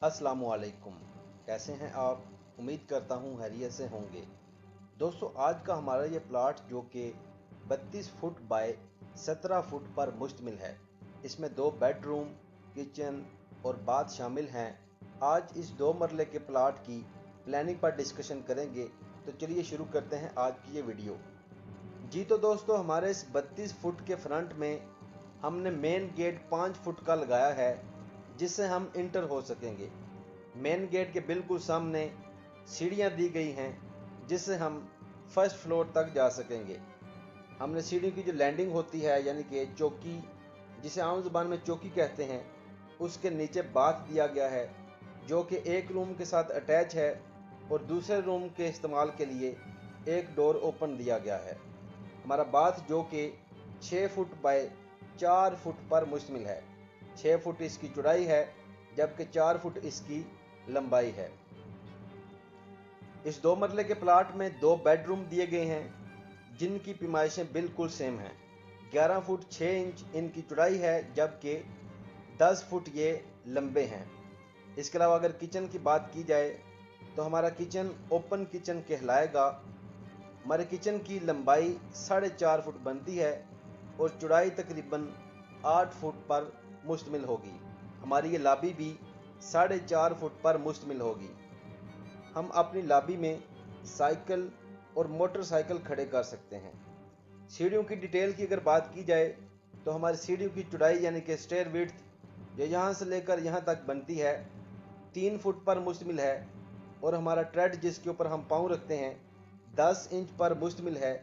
अस्सलामुअलैकुम। कैसे हैं आप? उम्मीद करता हूँ खैरियत से होंगे। दोस्तों, आज का हमारा ये प्लाट जो कि 32 फुट बाय 17 फुट पर मुश्तमिल है। इसमें 2 बेडरूम, किचन और बाथ शामिल हैं। आज इस 2 मरले के प्लाट की प्लानिंग पर डिस्कशन करेंगे। तो चलिए शुरू करते हैं आज की ये वीडियो। जी तो दोस्तों, हमारे इस 32 फुट के फ्रंट में हमने मेन गेट 5 फुट का लगाया है, जिससे हम इंटर हो सकेंगे। मेन गेट के बिल्कुल सामने सीढ़ियां दी गई हैं, जिससे हम फर्स्ट फ्लोर तक जा सकेंगे। हमने सीढ़ी की जो लैंडिंग होती है, यानी कि चौकी, जिसे आम जुबान में चौकी कहते हैं, उसके नीचे बाथ दिया गया है, जो कि एक रूम के साथ अटैच है और दूसरे रूम के इस्तेमाल के लिए एक डोर ओपन दिया गया है। हमारा बाथ जो कि 6 फुट बाय 4 फुट पर मुश्तमिल है। 6 फुट इसकी चौड़ाई है, जबकि 4 फुट इसकी लंबाई है। इस 2 मरले के प्लाट में 2 बेडरूम दिए गए हैं, जिनकी पैमाइशें बिल्कुल सेम हैं। 11 फुट 6 इंच इनकी चौड़ाई है, जबकि 10 फुट ये लंबे हैं। इसके अलावा अगर किचन की बात की जाए तो हमारा किचन ओपन किचन कहलाएगा। हमारे किचन की लंबाई 4.5 फुट बनती है और चौड़ाई तकरीबन 8 फुट पर मुश्तमिल होगी। हमारी ये लॉबी भी 4.5 फुट पर मुश्तमिल होगी। हम अपनी लॉबी में साइकिल और मोटरसाइकिल खड़े कर सकते हैं। सीढ़ियों की डिटेल की अगर बात की जाए तो हमारी सीढ़ियों की चौड़ाई यानी कि स्टेयर विड्थ जो यहाँ से लेकर यहाँ तक बनती है 3 फुट पर मुश्तमिल है, और हमारा ट्रेड जिसके ऊपर हम पाँव रखते हैं 10 इंच पर मुश्तमिल है,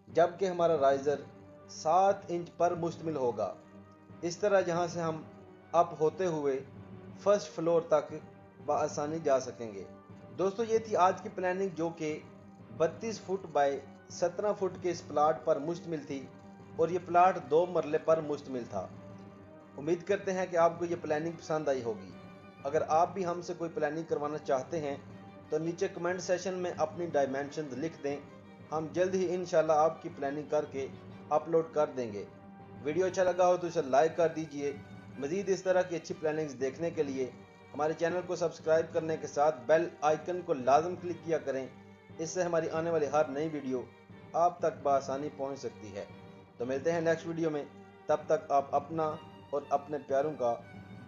जबकि हमारा राइज़र 7 इंच पर मुश्तमिल होगा। इस तरह यहाँ से हम अप होते हुए फर्स्ट फ्लोर तक बआसानी जा सकेंगे। दोस्तों, ये थी आज की प्लानिंग, जो कि 32 फुट बाय 17 फुट के इस प्लाट पर मुश्तमिल थी, और ये प्लाट 2 मरले पर मुश्तमिल था। उम्मीद करते हैं कि आपको ये प्लानिंग पसंद आई होगी। अगर आप भी हमसे कोई प्लानिंग करवाना चाहते हैं तो नीचे कमेंट सेशन में अपनी डायमेंशन लिख दें। हम जल्द ही इंशाल्लाह आपकी प्लानिंग करके अपलोड कर देंगे। वीडियो अच्छा लगा हो तो इसे लाइक कर दीजिए। मज़ीद इस तरह की अच्छी प्लानिंग्स देखने के लिए हमारे चैनल को सब्सक्राइब करने के साथ बेल आइकन को लाजम क्लिक किया करें। इससे हमारी आने वाली हर नई वीडियो आप तक बआसानी पहुंच सकती है। तो मिलते हैं नेक्स्ट वीडियो में। तब तक आप अपना और अपने प्यारों का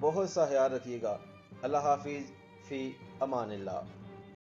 बहुत सा ख्याल रखिएगा। अल्लाह हाफिज़, फ़ी अमानिल्लाह।